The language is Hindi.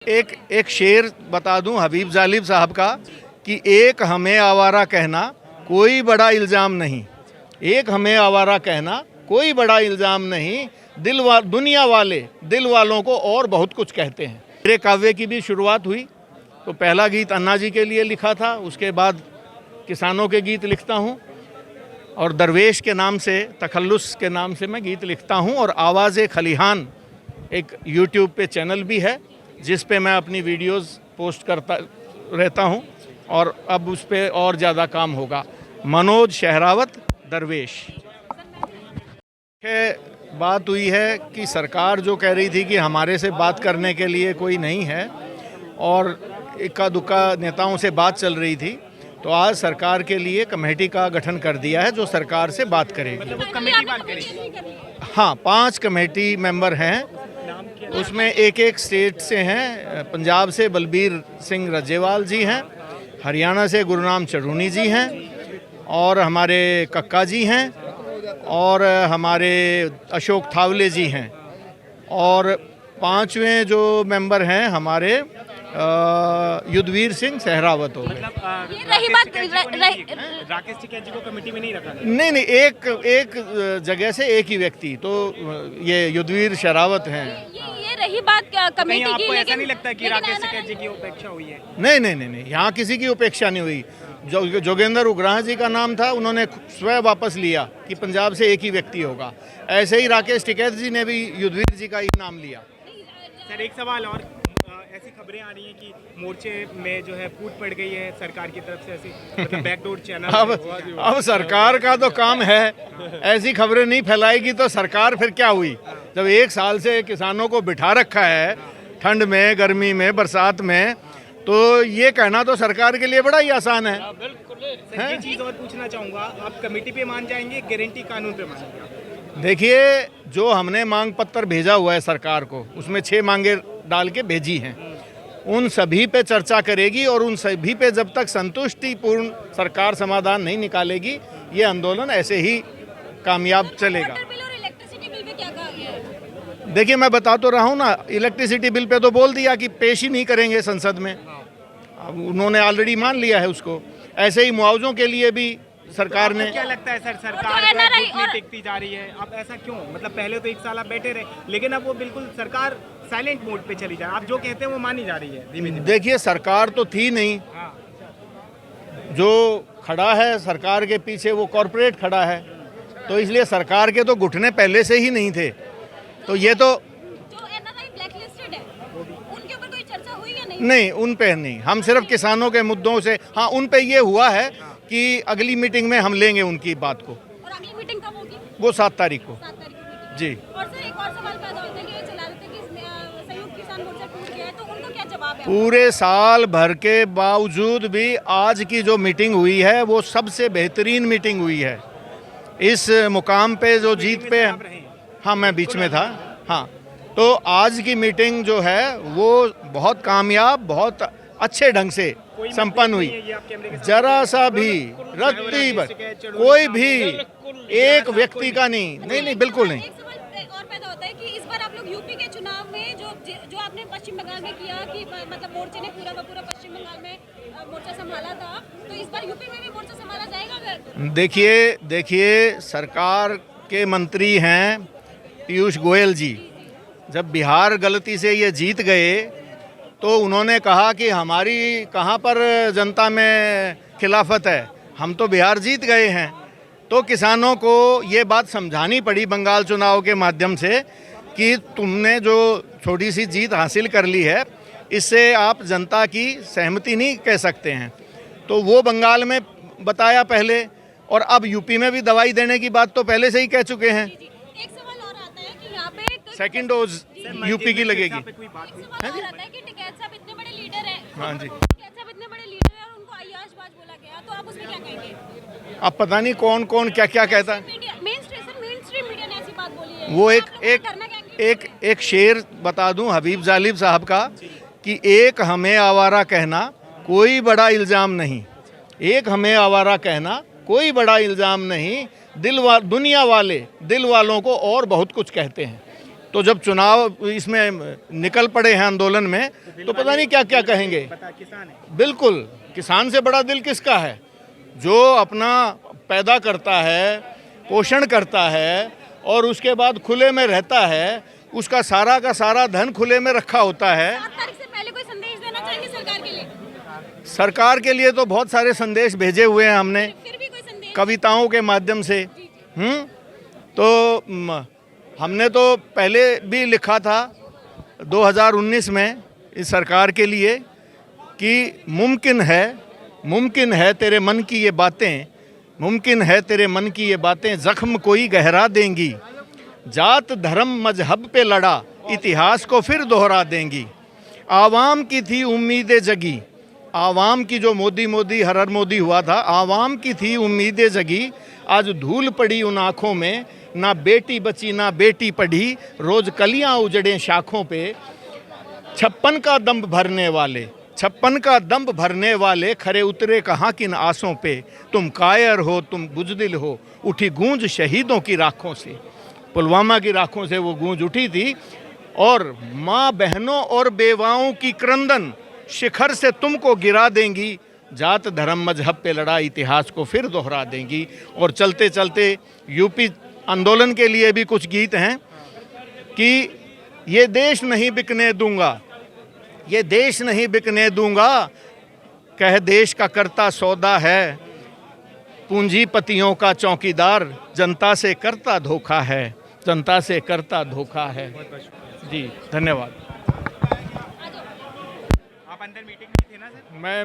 एक शेर बता दूं हबीब जालिब साहब का कि एक हमें आवारा कहना कोई बड़ा इल्ज़ाम नहीं, एक हमें आवारा कहना कोई बड़ा इल्ज़ाम नहीं, दुनिया वाले दिल वालों को और बहुत कुछ कहते हैं। मेरे काव्य की भी शुरुआत हुई तो पहला गीत अन्ना जी के लिए लिखा था, उसके बाद किसानों के गीत लिखता हूँ और दरवेश के नाम से, तखल्लुस के नाम से मैं गीत लिखता हूँ। और आवाज़े खलिहान एक यूट्यूब पे चैनल भी है जिस पे मैं अपनी वीडियोस पोस्ट करता रहता हूँ और अब उस पे और ज़्यादा काम होगा। मनोज शहरावत दरवेश। बात हुई है कि सरकार जो कह रही थी कि हमारे से बात करने के लिए कोई नहीं है और इक्का दुक्का नेताओं से बात चल रही थी, तो आज सरकार के लिए कमेटी का गठन कर दिया है जो सरकार से बात करेगी। मतलब वो कमेटी बात करेगी? हाँ, 5 कमेटी मेंबर हैं, उसमें एक स्टेट से हैं। पंजाब से बलबीर सिंह रजेवाल जी हैं, हरियाणा से गुरुराम चरूनी जी हैं और हमारे कक्का जी हैं और हमारे अशोक थावले जी हैं और 5वें जो मेंबर हैं हमारे युद्धवीर सिंह सहरावत हो गए। ये रही बात राकेश टिकैत जी को कमेटी में नहीं रखा? नहीं, एक जगह से एक ही व्यक्ति, तो ये युद्धवीर शरावत हैं। ये रही बात कमेटी की। आपको ऐसा नहीं लगता कि राकेश टिकैत जी की उपेक्षा हुई है? नहीं, यहाँ किसी की उपेक्षा नहीं हुई। जोगेंद्र उग्राह जी का नाम था, उन्होंने स्वयं वापस लिया कि पंजाब से एक ही व्यक्ति होगा। ऐसे ही राकेश टिकैत जी ने भी युद्धवीर जी का ही नाम लिया। सर, एक सवाल और, ऐसी खबरें आ रही हैं कि मोर्चे में जो है फूट पड़ गई है सरकार की तरफ से, ऐसी मतलब बैकडोर चैनल। अब सरकार का तो काम है, ऐसी खबरें नहीं फैलाएगी तो सरकार फिर क्या हुई? जब 1 साल से किसानों को बिठा रखा है ठंड में, गर्मी में, बरसात में, तो ये कहना तो सरकार के लिए बड़ा ही आसान है। सर, ये चीज़ और पूछना चाहूँगा, आप कमेटी पे मान जाएंगे, गारंटी कानून पे मानेंगे? देखिए, जो हमने मांग पत्र भेजा हुआ है सरकार को, उसमें 6 मांगे डाल के भेजी हैं, उन सभी पे चर्चा करेगी और उन सभी पे जब तक संतुष्टिपूर्ण सरकार समाधान नहीं निकालेगी, ये आंदोलन ऐसे ही कामयाब चलेगा। देखिए, मैं बता तो रहा हूँ ना, इलेक्ट्रिसिटी बिल पे तो बोल दिया कि पेश ही नहीं करेंगे संसद में, अब उन्होंने ऑलरेडी मान लिया है उसको। ऐसे ही मुआवजों के लिए भी सरकार ने। क्या लगता है सर, सरकार टिकती जा रही है, अब ऐसा क्यों? मतलब पहले तो 1 साल आप बैठे रहे, लेकिन अब वो बिल्कुल सरकार साइलेंट मोड पे चली जाए, आप जो कहते हैं वो मानी जा रही है धीमे धीमे। देखिए, सरकार तो थी नहीं, जो खड़ा है सरकार के पीछे वो कॉरपोरेट खड़ा है, तो इसलिए सरकार के तो घुटने पहले से ही नहीं थे। तो ये तो जो एनआरआई ब्लैकलिस्टेड है, उनके ऊपर कोई चर्चा हुई या नहीं? नहीं, उन पे नहीं, हम सिर्फ किसानों के मुद्दों से, हाँ उन पे ये हुआ है कि अगली मीटिंग में हम लेंगे उनकी बात को। और अगली मीटिंग कब होगी? वो 7 तारीख को। 7 तारीख को जी। और सर, एक और सवाल पैदा होता है कि ये चला रहे थे कि संयुक्त किसान मोर्चा टूट गया है, तो उनको क्या जवाब है? पूरे साल भर के बावजूद भी आज की जो मीटिंग हुई है वो सबसे बेहतरीन मीटिंग हुई है। इस मुकाम पे जो जीत पे, हाँ मैं बीच में था, हाँ, तो आज की मीटिंग जो है वो बहुत कामयाब, बहुत अच्छे ढंग से संपन्न हुई। जरा सा भी रत्ती भर कोई भी एक व्यक्ति का नहीं, बिल्कुल नहीं। एक सवाल और पैदा होता है कि इस बार आप लोग यूपी के चुनाव में जो आपने पश्चिम बंगाल में किया कि मतलब मोर्चे ने पूरा पश्चिम बंगाल में मोर्चा संभाला था, तो इस बार यूपी में भी मोर्चा संभाला जाएगा? देखिए, सरकार के मंत्री हैं पीयूष गोयल जी, जब बिहार गलती से ये जीत गए तो उन्होंने कहा कि हमारी कहाँ पर जनता में खिलाफत है, हम तो बिहार जीत गए हैं। तो किसानों को ये बात समझानी पड़ी बंगाल चुनाव के माध्यम से कि तुमने जो छोटी सी जीत हासिल कर ली है, इससे आप जनता की सहमति नहीं कह सकते हैं। तो वो बंगाल में बताया पहले, और अब यूपी में भी दवाई देने की बात तो पहले से ही कह चुके हैं। एक सवाल और आता है कि यहाँ पे 2nd डोज यूपी की लगेगी। एक सवाल और आता है कि टिकैत साहब इतने बड़े लीडर हैं, हाँ जी, टिकैत साहब इतने बड़े लीडर हैं और उनको अय्याशबाज बोला गया, तो आप उसमें क्या कहेंगे? अब पता नहीं कौन कौन क्या कहता है। मेन स्ट्रीम मीडिया ने ऐसी बात बोली है। वो तो एक शेर बता दूं हबीब जालिब साहब का कि एक हमें आवारा कहना कोई बड़ा इल्ज़ाम नहीं, एक हमें आवारा कहना कोई बड़ा इल्ज़ाम नहीं, दुनिया वाले दिल वालों को और बहुत कुछ कहते हैं। तो जब चुनाव इसमें निकल पड़े हैं आंदोलन में तो पता नहीं क्या क्या कहेंगे। पता किसान है। बिल्कुल, किसान से बड़ा दिल किसका है? जो अपना पैदा करता है, पोषण करता है और उसके बाद खुले में रहता है, उसका सारा का सारा धन खुले में रखा होता है। 7 तारीख से पहले कोई संदेश देना चाहेंगे सरकार के लिए? सरकार के लिए तो बहुत सारे संदेश भेजे हुए हैं हमने, फिर भी कोई संदेश? कविताओं के माध्यम से। तो हमने तो पहले भी लिखा था 2019 में इस सरकार के लिए कि मुमकिन है तेरे मन की ये बातें, मुमकिन है तेरे मन की ये बातें जख्म कोई गहरा देंगी, जात धर्म मजहब पे लड़ा इतिहास को फिर दोहरा देंगी। आवाम की थी उम्मीदें जगी, आवाम की जो मोदी हर हर मोदी हुआ था, आवाम की थी उम्मीदें जगी, आज धूल पड़ी उन आँखों में, ना बेटी बची ना बेटी पढ़ी, रोज कलियां उजड़े शाखों पे। 56 का दम्भ भरने वाले खरे उतरे कहाँ किन आसों पे, तुम कायर हो तुम बुजदिल हो, उठी गूंज शहीदों की राखों से। पुलवामा की राखों से वो गूंज उठी थी। और माँ बहनों और बेवाओं की क्रंदन शिखर से तुमको गिरा देंगी, जात धर्म मजहब पे लड़ा इतिहास को फिर दोहरा देंगी। और चलते चलते यूपी आंदोलन के लिए भी कुछ गीत हैं कि ये देश नहीं बिकने दूंगा, ये देश नहीं बिकने दूंगा, कह देश का करता सौदा है, पूंजीपतियों का चौकीदार, जनता से करता धोखा है, जनता से करता धोखा है। जी धन्यवाद। आप अंदर मीटिंग में थे ना सर? मैं